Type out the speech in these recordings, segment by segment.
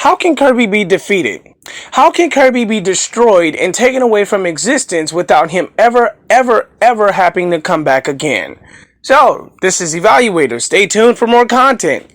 How can Kirby be defeated? How can Kirby be destroyed and taken away from existence without him ever having to come back again? So, this is Evaluator. Stay tuned for more content.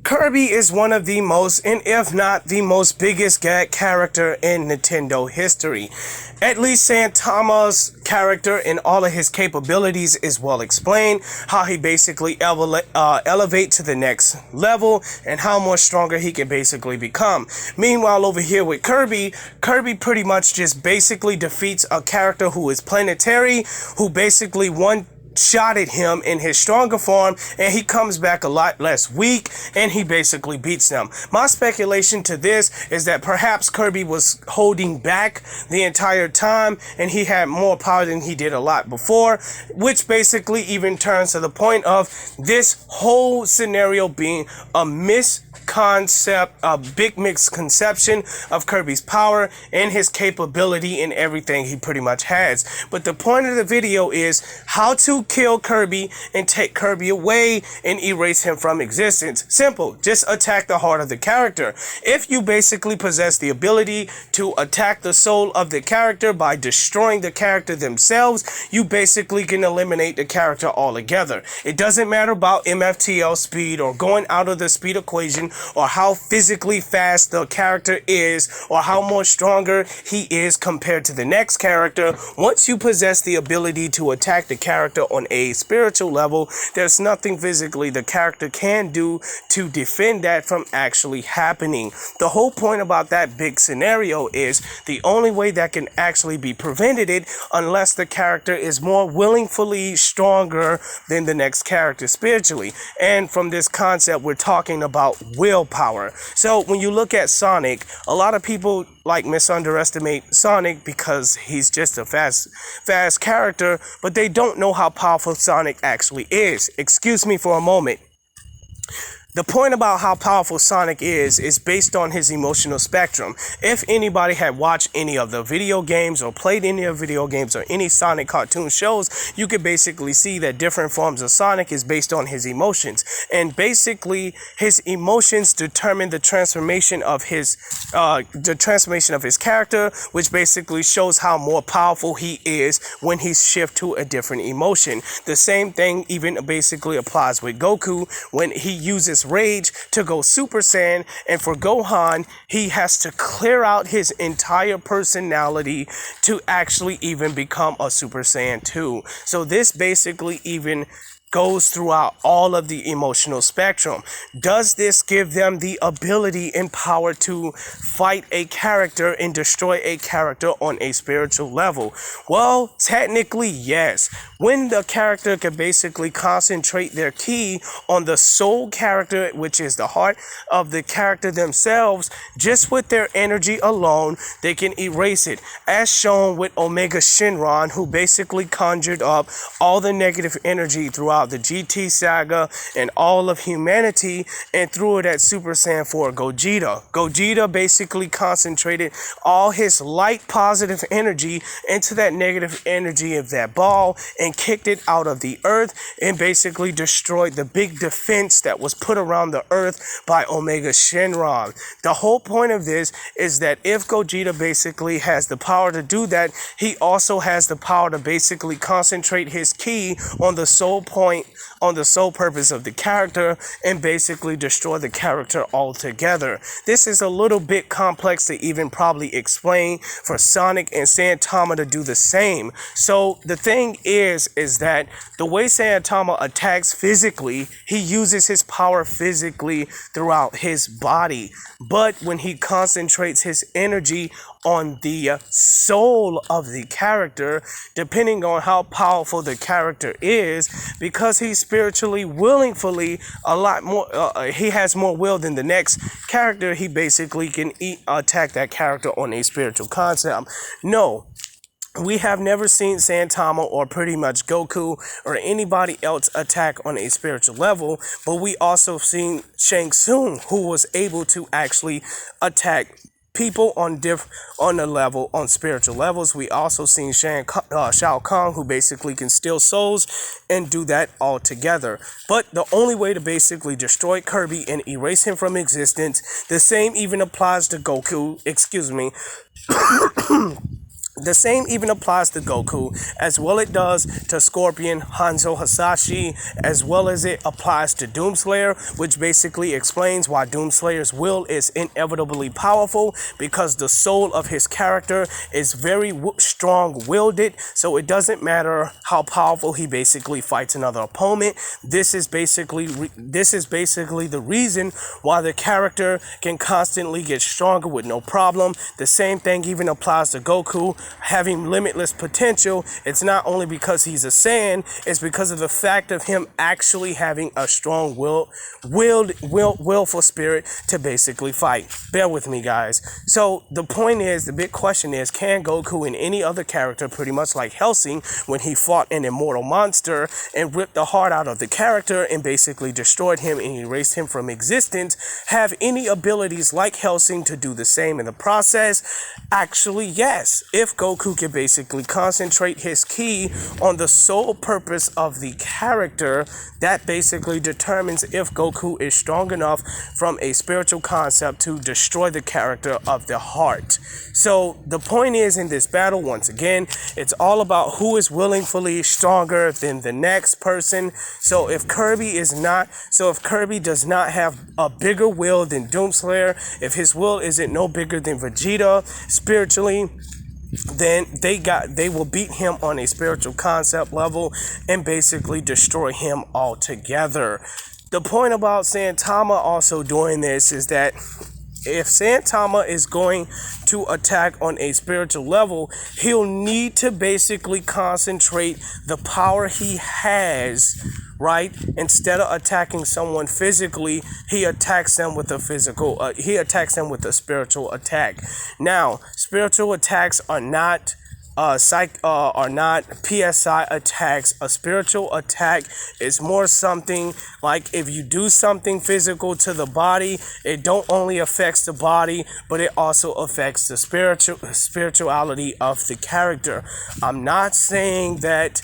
Kirby is one of the most, and if not the most biggest character in Nintendo history. At least Saitama's character and all of his capabilities is well explained, how he basically elevate to the next level and how much stronger he can basically become. Meanwhile, over here with Kirby pretty much just basically defeats a character who is planetary, who basically shot at him in his stronger form, and he comes back a lot less weak, and he basically beats them. My speculation to this is that perhaps Kirby was holding back the entire time, and he had more power than he did a lot before, which basically even turns to the point of this whole scenario being a big misconception of Kirby's power and his capability and everything he pretty much has. But the point of the video is how to kill Kirby and take Kirby away and erase him from existence. Simple. Just attack the heart of the character. If you basically possess the ability to attack the soul of the character by destroying the character themselves, you basically can eliminate the character altogether. It doesn't matter about MFTL speed or going out of the speed equation, or how physically fast the character is, or how much stronger he is compared to the next character. Once you possess the ability to attack the character on a spiritual level, there's nothing physically the character can do to defend that from actually happening. The whole point about that big scenario is the only way that can actually be prevented unless the character is more willingly stronger than the next character spiritually. And from this concept, we're talking about willpower. So when you look at Sonic, a lot of people misunderestimate Sonic because he's just a fast character, but they don't know how powerful Sonic actually is. Excuse me for a moment. The point about how powerful Sonic is based on his emotional spectrum. If anybody had watched any of the video games or played any of video games or any Sonic cartoon shows, you could basically see that different forms of Sonic is based on his emotions. And basically, his emotions determine the transformation of his character, which basically shows how more powerful he is when he shifts to a different emotion. The same thing even basically applies with Goku when he uses rage to go Super Saiyan, and for Gohan, he has to clear out his entire personality to actually even become a Super Saiyan 2. So this basically even goes throughout all of the emotional spectrum. Does this give them the ability and power to fight a character and destroy a character on a spiritual level? Well, technically, yes. When the character can basically concentrate their ki on the soul character, which is the heart of the character themselves, just with their energy alone, they can erase it. As shown with Omega Shenron, who basically conjured up all the negative energy throughout the GT saga and all of humanity and threw it at Super Saiyan 4 Gogeta. Gogeta basically concentrated all his light positive energy into that negative energy of that ball and kicked it out of the earth and basically destroyed the big defense that was put around the earth by Omega Shenron. The whole point of this is that if Gogeta basically has the power to do that, he also has the power to basically concentrate his ki on the sole purpose of the character and basically destroy the character altogether. This is a little bit complex to even probably explain for Sonic and Saitama to do the same. So the thing is that the way Saitama attacks physically, he uses his power physically throughout his body. But when he concentrates his energy on the soul of the character, depending on how powerful the character is, because he's spiritually willingly a lot more, he has more will than the next character, he basically can attack that character on a spiritual concept. No, We have never seen Santama or pretty much Goku or anybody else attack on a spiritual level, but we also seen Shang Tsung, who was able to actually attack people on a level on spiritual levels. We also seen Shao Kahn, who basically can steal souls and do that all together. But the only way to basically destroy Kirby and erase him from existence, the same even applies to Goku. Excuse me. The same even applies to Goku, as well it does to Scorpion, Hanzo Hasashi, as well as it applies to Doomslayer, which basically explains why Doomslayer's will is inevitably powerful, because the soul of his character is very strong-willed, so it doesn't matter how powerful he basically fights another opponent. This is basically the reason why the character can constantly get stronger with no problem. The same thing even applies to Goku. Having limitless potential, it's not only because he's a Saiyan, it's because of the fact of him actually having a strong willful spirit to basically fight. Bear with me, guys. So the point is, the big question is, can Goku and any other character, pretty much like Hellsing when he fought an immortal monster and ripped the heart out of the character and basically destroyed him and erased him from existence, have any abilities like Hellsing to do the same in the process? Actually, yes. If Goku can basically concentrate his ki on the sole purpose of the character, that basically determines if Goku is strong enough from a spiritual concept to destroy the character of the heart. So the point is, in this battle, once again, it's all about who is willingly stronger than the next person. So if Kirby does not have a bigger will than Doomslayer, if his will isn't no bigger than Vegeta spiritually, then they will beat him on a spiritual concept level and basically destroy him altogether. The point about Santama also doing this is that if Santama is going to attack on a spiritual level, he'll need to basically concentrate the power he has, right? Instead of attacking someone physically, he attacks them with a spiritual attack. Now, spiritual attacks are not PSI attacks. A spiritual attack is more something like, if you do something physical to the body, it don't only affects the body, but it also affects the spirituality of the character. I'm not saying that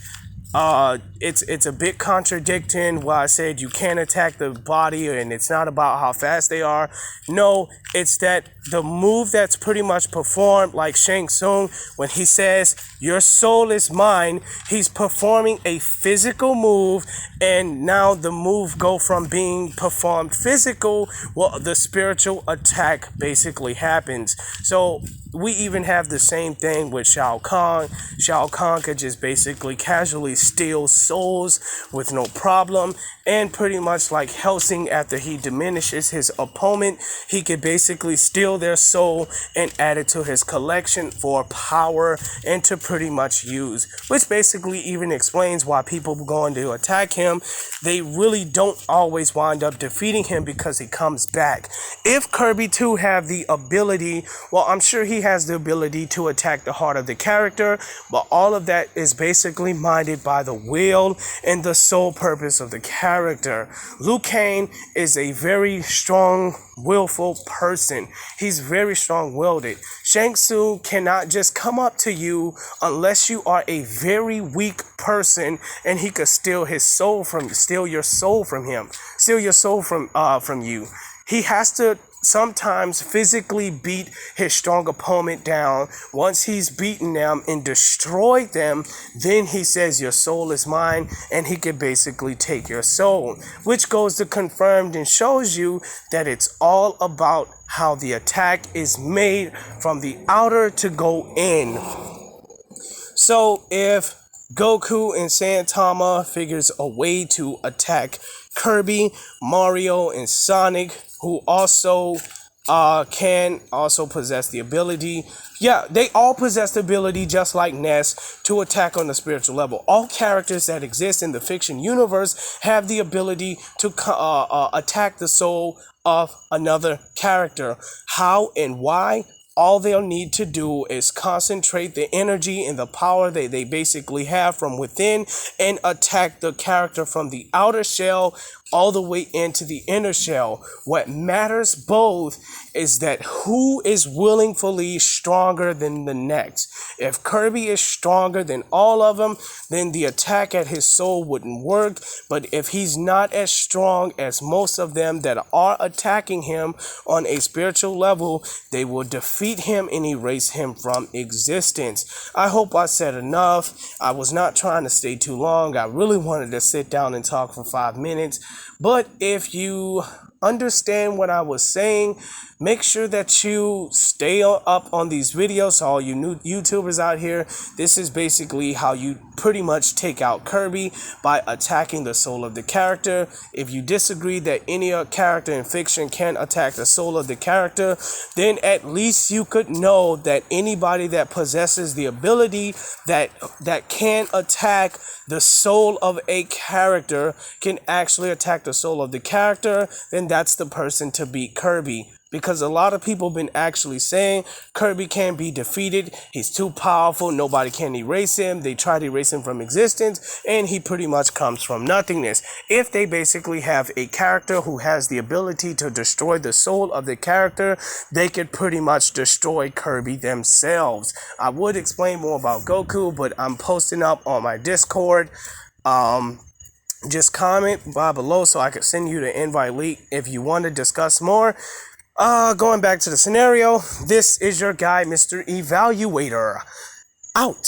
it's a bit contradicting why I said you can't attack the body and it's not about how fast they are. No, it's that the move that's pretty much performed, like Shang Tsung, when he says, "Your soul is mine," he's performing a physical move, and now the move go from being performed physical, well, the spiritual attack basically happens. So we even have the same thing with Shao Kahn. Shao Kahn could just basically casually steal souls with no problem, and pretty much like Hellsing, after he diminishes his opponent, he could basically steal their soul and add it to his collection for power and to pretty much use, which basically even explains why people going to attack him, they really don't always wind up defeating him, because he comes back. If Kirby too have the ability, well, I'm sure he has the ability to attack the heart of the character, but all of that is basically minded by the will and the sole purpose of the character. Liu Kang is a very strong, willful person. He's very strong-willed. Shang Tsung cannot just come up to you unless you are a very weak person, and he could steal your soul from you. He has to sometimes physically beat his strong opponent down. Once he's beaten them and destroyed them, then he says, "Your soul is mine," and he can basically take your soul, which goes to confirm and shows you that it's all about how the attack is made from the outer to go in. So if Goku and Santama figures a way to attack Kirby, Mario, and Sonic, who also can also possess the ability. Yeah, they all possess the ability, just like Ness, to attack on the spiritual level. All characters that exist in the fiction universe have the ability to attack the soul of another character. How and why? all they'll need to do is concentrate the energy and the power that they basically have from within and attack the character from the outer shell all the way into the inner shell. What matters both is that who is willingly stronger than the next. If Kirby is stronger than all of them, then the attack at his soul wouldn't work. But if he's not as strong as most of them that are attacking him on a spiritual level, they will defeat him and erase him from existence. I hope I said enough. I was not trying to stay too long. I really wanted to sit down and talk for 5 minutes. But if you understand what I was saying, make sure that you stay up on these videos. So all you new YouTubers out here, this is basically how you pretty much take out Kirby, by attacking the soul of the character. If you disagree that any character in fiction can attack the soul of the character, then at least you could know that anybody that possesses the ability that can attack the soul of a character can actually attack the soul of the character, then that's the person to beat Kirby. Because a lot of people have been actually saying Kirby can't be defeated, he's too powerful, nobody can erase him, they try to erase him from existence, and he pretty much comes from nothingness. If they basically have a character who has the ability to destroy the soul of the character, they could pretty much destroy Kirby themselves. I would explain more about Goku, but I'm posting up on my Discord. Just comment below so I could send you the invite link if you want to discuss more. Going back to the scenario, this is your guy, Mr. Evaluator. Out.